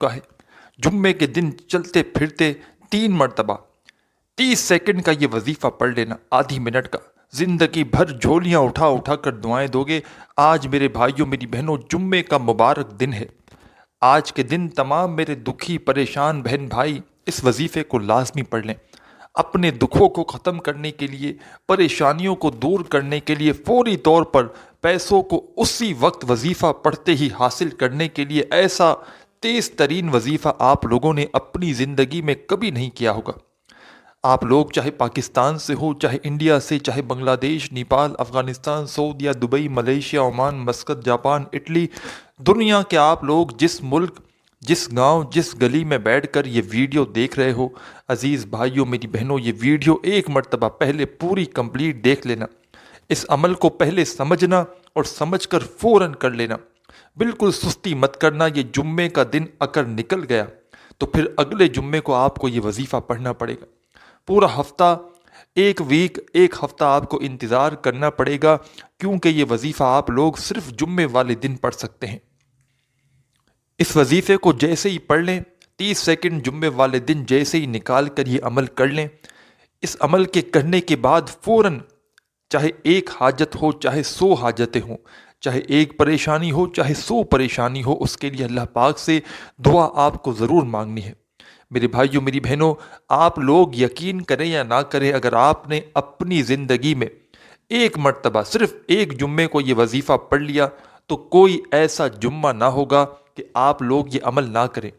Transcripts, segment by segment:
चुका है। जुम्मे के दिन चलते फिरते 3 मरतबा 30 सेकंड का ये वजीफा पढ़ लेना, आधी मिनट का, जिंदगी भर झोलियां उठा उठा कर दुआएं दोगे। आज मेरे भाइयों मेरी बहनों जुम्मे का मुबारक दिन है। आज के दिन तमाम मेरे दुखी परेशान बहन भाई इस वजीफे को लाजमी पढ़ लें। अपने दुखों को ख़त्म करने के लिए, परेशानियों को दूर करने के लिए, फौरी तौर पर पैसों को उसी वक्त वजीफ़ा पढ़ते ही हासिल करने के लिए ऐसा तेज़ तरीन वजीफ़ा आप लोगों ने अपनी ज़िंदगी में कभी नहीं किया होगा। आप लोग चाहे पाकिस्तान से हो, चाहे इंडिया से, चाहे बांग्लादेश, नेपाल, अफ़गानिस्तान, सऊदीया, Dubai, Malaysia, Oman, Muscat, Japan, Italy, दुनिया के आप लोग जिस मुल्क, जिस गांव, जिस गली में बैठकर ये वीडियो देख रहे हो, अज़ीज़ भाइयों मेरी बहनों, ये वीडियो 1 मरतबा पहले पूरी कंप्लीट देख लेना। इस अमल को पहले समझना और समझकर फ़ौरन कर लेना। बिल्कुल सुस्ती मत करना। ये जुम्मे का दिन अगर निकल गया तो फिर अगले जुम्मे को आपको ये वजीफ़ा पढ़ना पड़ेगा। पूरा हफ्ता, एक हफ्ता आपको इंतज़ार करना पड़ेगा, क्योंकि ये वजीफ़ा आप लोग सिर्फ जुम्मे वाले दिन पढ़ सकते हैं। इस वजीफ़े को जैसे ही पढ़ लें, 30 सेकंड जुम्मे वाले दिन जैसे ही निकाल कर ये अमल कर लें। इस अमल के करने के बाद फ़ौरन, चाहे एक हाजत हो, चाहे 100 हाजतें हों, चाहे एक परेशानी हो, चाहे 100 परेशानी हो, उसके लिए अल्लाह पाक से दुआ आपको ज़रूर मांगनी है। मेरे भाइयों मेरी बहनों, आप लोग यकीन करें या ना करें, अगर आपने अपनी ज़िंदगी में 1 मरतबा सिर्फ एक जुम्मे को ये वजीफ़ा पढ़ लिया तो कोई ऐसा जुम्मा ना होगा कि आप लोग ये अमल ना करें।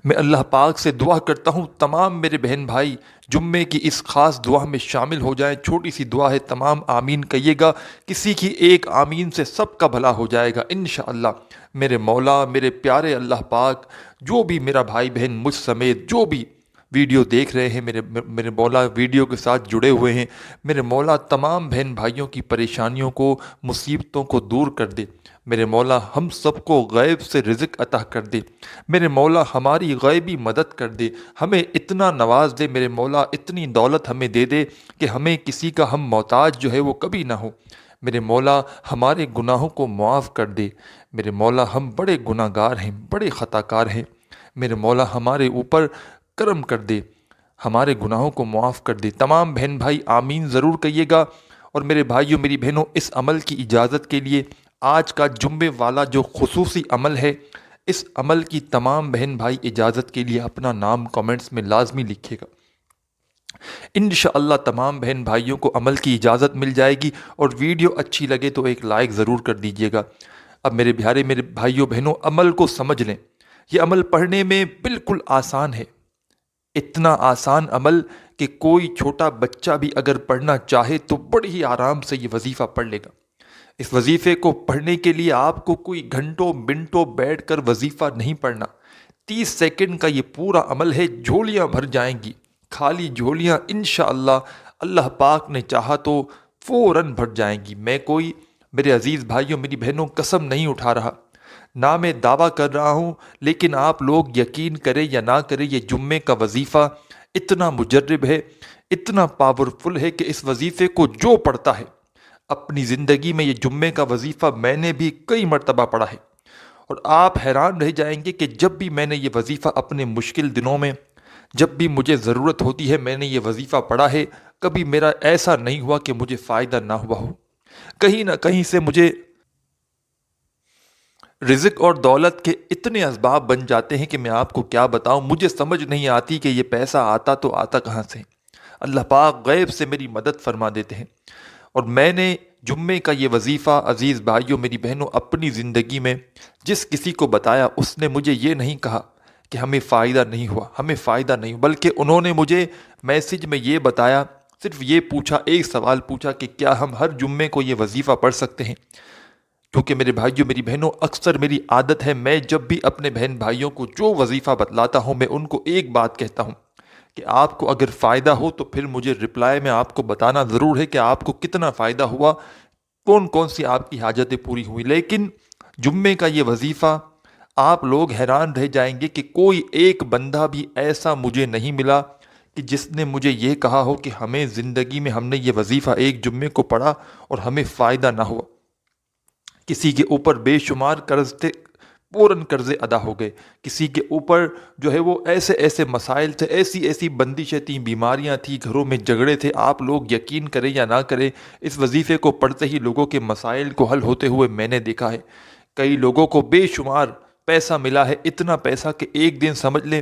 मैं अल्लाह पाक से दुआ करता हूँ तमाम मेरे बहन भाई जुम्मे की इस ख़ास दुआ में शामिल हो जाएं। छोटी सी दुआ है, तमाम आमीन कहिएगा। किसी की एक आमीन से सबका भला हो जाएगा इंशाअल्लाह। मेरे मौला, मेरे प्यारे अल्लाह पाक, जो भी मेरा भाई बहन मुझ समेत जो भी वीडियो देख रहे हैं, मेरे मौला वीडियो के साथ जुड़े हुए हैं, मेरे मौला तमाम बहन भाइयों की परेशानियों को, मुसीबतों को दूर कर दे। मेरे मौला हम सबको गैब से रिज़्क अता कर दे। मेरे मौला हमारी गैबी मदद कर दे, हमें इतना नवाज दे। मेरे मौला इतनी दौलत हमें दे दे कि हमें किसी का हम मोहताज जो है वो कभी ना हो। मेरे मौला हमारे गुनाहों को मुआफ़ कर दे। मेरे मौला हम बड़े गुनाहगार हैं, बड़े ख़ताकार हैं। मेरे मौला हमारे ऊपर करम कर दे, हमारे गुनाहों को मुआफ़ कर दे। तमाम बहन भाई आमीन ज़रूर कहिएगा। और मेरे भाइयों मेरी बहनों, इस अमल की इजाज़त के लिए आज का जुम्मे वाला जो खुसूसी अमल है, इस अमल की तमाम बहन भाई इजाज़त के लिए अपना नाम कमेंट्स में लाजमी लिखिएगा। इंशाअल्लाह तमाम बहन भाइयों को अमल की इजाज़त मिल जाएगी। और वीडियो अच्छी लगे तो एक लाइक ज़रूर कर दीजिएगा। अब मेरे प्यारे मेरे भाइयों बहनों, अमल को समझ लें। ये अमल पढ़ने में बिल्कुल आसान है, इतना आसान अमल कि कोई छोटा बच्चा भी अगर पढ़ना चाहे तो बड़े ही आराम से ये वजीफ़ा पढ़ लेगा। इस वजीफ़े को पढ़ने के लिए आपको कोई घंटों मिनटों बैठकर वजीफ़ा नहीं पढ़ना। 30 सेकंड का ये पूरा अमल है, झोलियाँ भर जाएंगी, खाली झोलियाँ इंशाअल्लाह अल्लाह पाक ने चाहा तो फ़ौरन भर जाएंगी। मैं कोई, मेरे अज़ीज़ भाइयों मेरी बहनों, कसम नहीं उठा रहा, ना मैं दावा कर रहा हूँ, लेकिन आप लोग यकीन करें या ना करें, ये जुम्मे का वजीफ़ा इतना मुजर्रब है, इतना पावरफुल है कि इस वजीफ़े को जो पढ़ता है अपनी ज़िंदगी में, ये जुम्मे का वजीफ़ा मैंने भी कई मरतबा पढ़ा है। और आप हैरान रह जाएंगे कि जब भी मैंने ये वजीफ़ा अपने मुश्किल दिनों में, जब भी मुझे ज़रूरत होती है, मैंने ये वजीफ़ा पढ़ा है। कभी मेरा ऐसा नहीं हुआ कि मुझे फ़ायदा ना हुआ हो। कहीं ना कहीं से मुझे रिज़्क और दौलत के इतने असबाब बन जाते हैं कि मैं आपको क्या बताऊं। मुझे समझ नहीं आती कि ये पैसा आता तो आता कहाँ से। अल्लाह पाक गैब से मेरी मदद फरमा देते हैं। और मैंने जुम्मे का ये वजीफ़ा, अज़ीज़ भाइयों मेरी बहनों, अपनी ज़िंदगी में जिस किसी को बताया, उसने मुझे ये नहीं कहा कि हमें फ़ायदा नहीं हुआ, हमें फ़ायदा नहीं हुआ, बल्कि उन्होंने मुझे मैसेज में ये बताया, सिर्फ ये पूछा, एक सवाल पूछा कि क्या हम हर जुम्मे को ये वजीफ़ा पढ़ सकते हैं। क्योंकि मेरे भाइयों मेरी बहनों, अक्सर मेरी आदत है, मैं जब भी अपने बहन भाइयों को जो वजीफ़ा बतलाता हूँ, मैं उनको एक बात कहता हूँ कि आपको अगर फ़ायदा हो तो फिर मुझे रिप्लाई में आपको बताना ज़रूर है कि आपको कितना फ़ायदा हुआ, कौन कौन सी आपकी हाजतें पूरी हुई। लेकिन जुम्मे का ये वजीफ़ा, आप लोग हैरान रह जाएंगे कि कोई एक बंदा भी ऐसा मुझे नहीं मिला कि जिसने मुझे ये कहा हो कि हमें ज़िंदगी में हमने ये वजीफ़ा एक जुम्मे को पढ़ा और हमें फ़ायदा ना हुआ। किसी के ऊपर बेशुमार कर्ज थे, فوراً قرضے ادا ہو گئے. کسی کے اوپر جو ہے وہ ایسے ایسے مسائل تھے، ایسی ایسی بندشیں تھیں، بیماریاں تھیں، گھروں میں جھگڑے تھے. آپ لوگ یقین کریں یا نہ کریں، اس وظیفے کو پڑھتے ہی لوگوں کے مسائل کو حل ہوتے ہوئے میں نے دیکھا ہے. کئی لوگوں کو بے شمار پیسہ ملا ہے، اتنا پیسہ کہ ایک دن سمجھ لیں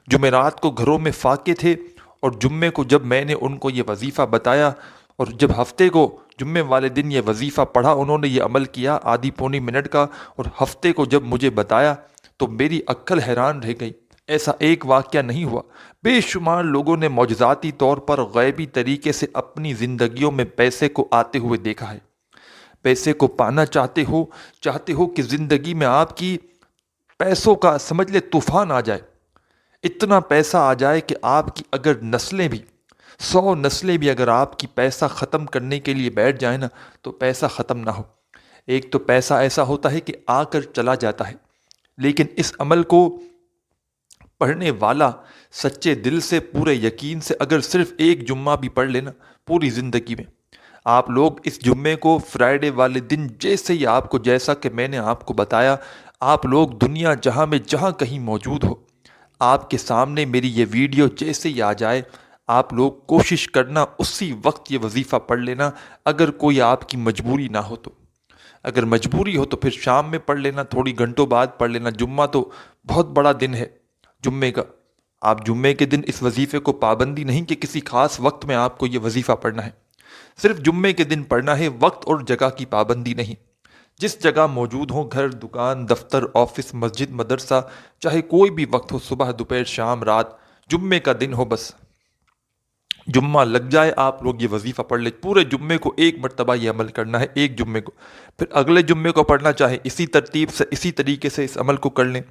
جمعرات کو گھروں میں فاقے تھے، اور جمعے کو جب میں نے ان کو یہ وظیفہ بتایا، اور جب ہفتے کو جمعے والے دن یہ وظیفہ پڑھا، انہوں نے یہ عمل کیا آدھی پونی منٹ کا، اور ہفتے کو جب مجھے بتایا تو میری عقل حیران رہ گئی. ایسا ایک واقعہ نہیں ہوا، بے شمار لوگوں نے معجزاتی طور پر غیبی طریقے سے اپنی زندگیوں میں پیسے کو آتے ہوئے دیکھا ہے. پیسے کو پانا چاہتے ہو کہ زندگی میں آپ کی پیسوں کا سمجھ لے طوفان آ جائے، اتنا پیسہ آ جائے کہ آپ کی اگر نسلیں بھی 100 نسلیں بھی اگر آپ کی پیسہ ختم کرنے کے لیے بیٹھ جائیں نا تو پیسہ ختم نہ ہو. ایک تو پیسہ ایسا ہوتا ہے کہ آ کر چلا جاتا ہے، لیکن اس عمل کو پڑھنے والا سچے دل سے پورے یقین سے اگر صرف ایک جمعہ بھی پڑھ لینا پوری زندگی میں، آپ لوگ اس جمعے کو فرائیڈے والے دن جیسے ہی آپ کو، جیسا کہ میں نے آپ کو بتایا، آپ لوگ دنیا جہاں میں جہاں کہیں موجود ہو، آپ کے سامنے میری یہ ویڈیو جیسے ہی آ جائے، آپ لوگ کوشش کرنا اسی وقت یہ وظیفہ پڑھ لینا. اگر کوئی آپ کی مجبوری نہ ہو تو، اگر مجبوری ہو تو پھر شام میں پڑھ لینا، تھوڑی گھنٹوں بعد پڑھ لینا. جمعہ تو بہت بڑا دن ہے جمعے کا. آپ جمعے کے دن اس وظیفے کو پابندی نہیں کہ کسی خاص وقت میں آپ کو یہ وظیفہ پڑھنا ہے، صرف جمعے کے دن پڑھنا ہے. وقت اور جگہ کی پابندی نہیں، جس جگہ موجود ہوں، گھر، دکان، دفتر، آفس، مسجد، مدرسہ، چاہے کوئی بھی وقت ہو، صبح، دوپہر، شام، رات، جمعے کا دن ہو، بس جمعہ لگ جائے آپ لوگ یہ وظیفہ پڑھ لیں. پورے جمعے کو ایک مرتبہ یہ عمل کرنا ہے، ایک جمعے کو. پھر اگلے جمعے کو پڑھنا چاہے اسی ترتیب سے، اسی طریقے سے اس عمل کو کر لیں.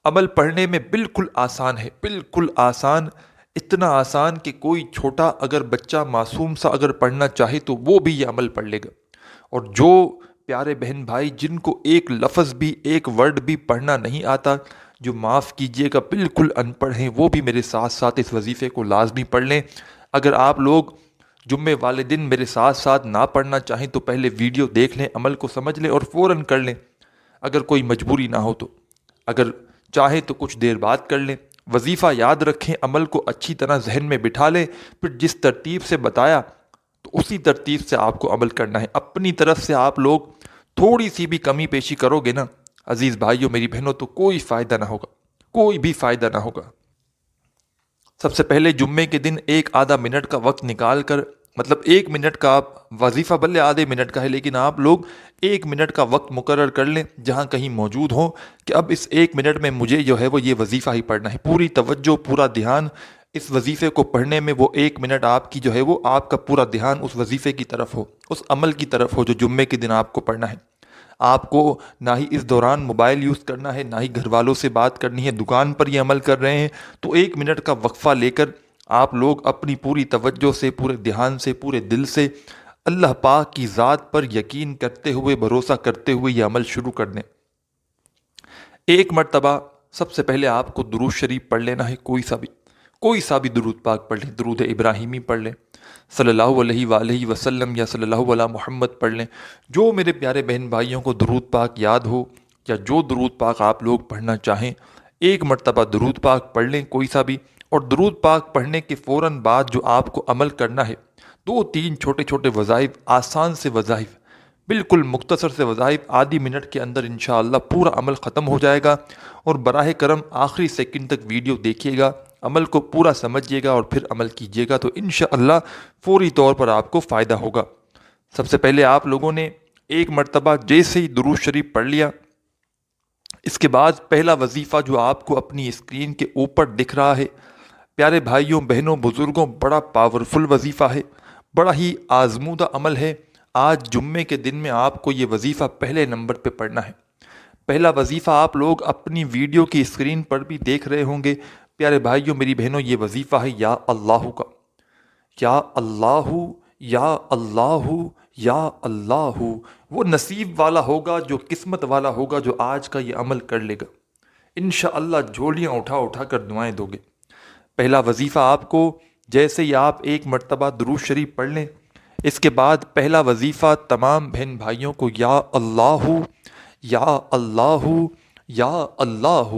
عمل پڑھنے میں بالکل آسان ہے، بالکل آسان، اتنا آسان کہ کوئی چھوٹا اگر بچہ معصوم سا اگر پڑھنا چاہے تو وہ بھی یہ عمل پڑھ لے گا. اور جو پیارے بہن بھائی جن کو ایک لفظ بھی، ایک ورڈ بھی پڑھنا نہیں آتا، جو معاف کیجئے گا بالکل ان پڑھ ہیں، وہ بھی میرے ساتھ ساتھ اس وظیفے کو لازمی پڑھ لیں. اگر آپ لوگ جمعے والے دن میرے ساتھ ساتھ نہ پڑھنا چاہیں تو پہلے ویڈیو دیکھ لیں، عمل کو سمجھ لیں اور فوراً کر لیں. اگر کوئی مجبوری نہ ہو تو، اگر چاہیں تو کچھ دیر بعد کر لیں. وظیفہ یاد رکھیں، عمل کو اچھی طرح ذہن میں بٹھا لیں، پھر جس ترتیب سے بتایا تو اسی ترتیب سے آپ کو عمل کرنا ہے. اپنی طرف سے آپ لوگ تھوڑی سی بھی کمی پیشی کرو گے نا عزیز بھائیوں، میری بہنوں، تو کوئی فائدہ نہ ہوگا، کوئی بھی فائدہ نہ ہوگا. سب سے پہلے جمعے کے دن ایک آدھا منٹ کا وقت نکال کر، مطلب 1 منٹ کا، آپ وظیفہ بلے آدھے منٹ کا ہے لیکن آپ لوگ 1 منٹ کا وقت مقرر کر لیں جہاں کہیں موجود ہوں کہ اب اس 1 منٹ میں مجھے جو ہے وہ یہ وظیفہ ہی پڑھنا ہے. پوری توجہ، پورا دھیان اس وظیفے کو پڑھنے میں، وہ 1 منٹ آپ کی جو ہے وہ آپ کا پورا دھیان اس وظیفے کی طرف ہو، اس عمل کی طرف ہو جو جمعے کے دن آپ کو پڑھنا ہے. آپ کو نہ ہی اس دوران موبائل یوز کرنا ہے، نہ ہی گھر والوں سے بات کرنی ہے. دکان پر یہ عمل کر رہے ہیں تو 1 منٹ کا وقفہ لے کر آپ لوگ اپنی پوری توجہ سے، پورے دھیان سے، پورے دل سے اللہ پاک کی ذات پر یقین کرتے ہوئے، بھروسہ کرتے ہوئے یہ عمل شروع کر دیں. 1 مرتبہ سب سے پہلے آپ کو درود شریف پڑھ لینا ہے، کوئی سا بھی درود پاک پڑھ لیں. درود ابراہیمی پڑھ لیں، صلی اللہ علیہ وآلہ وسلم، یا صلی اللہ علی محمد پڑھ لیں. جو میرے پیارے بہن بھائیوں کو درود پاک یاد ہو یا جو درود پاک آپ لوگ پڑھنا چاہیں، 1 مرتبہ درود پاک پڑھ لیں کوئی سا بھی. اور درود پاک پڑھنے کے فوراً بعد جو آپ کو عمل کرنا ہے، 2-3 چھوٹے چھوٹے وظائف، آسان سے وظائف، بالکل مختصر سے وظائف، آدھی منٹ کے اندر انشاءاللہ پورا عمل ختم ہو جائے گا. اور براہ کرم آخری سیکنڈ تک ویڈیو دیکھیے گا، عمل کو پورا سمجھیے گا اور پھر عمل کیجیے گا، تو انشاءاللہ فوری طور پر آپ کو فائدہ ہوگا. سب سے پہلے آپ لوگوں نے 1 مرتبہ جیسے ہی درود شریف پڑھ لیا، اس کے بعد پہلا وظیفہ جو آپ کو اپنی اسکرین کے اوپر دکھ رہا ہے، پیارے بھائیوں، بہنوں، بزرگوں، بڑا پاورفل وظیفہ ہے، بڑا ہی آزمودہ عمل ہے. آج جمعے کے دن میں آپ کو یہ وظیفہ پہلے نمبر پہ پڑھنا ہے. پہلا وظیفہ آپ لوگ اپنی ویڈیو کی اسکرین پر بھی دیکھ رہے ہوں گے. پیارے بھائیوں، میری بہنوں، یہ وظیفہ ہے یا اللہ کا. یا اللہ، یا اللہ، یا اللہ. وہ نصیب والا ہوگا، جو قسمت والا ہوگا، جو آج کا یہ عمل کر لے گا. انشاءاللہ جھولیاں اٹھا اٹھا کر دعائیں دو گے. پہلا وظیفہ آپ کو جیسے ہی آپ 1 مرتبہ درود شریف پڑھ لیں، اس کے بعد پہلا وظیفہ تمام بہن بھائیوں کو یا اللہ، یا اللہ، یا اللہ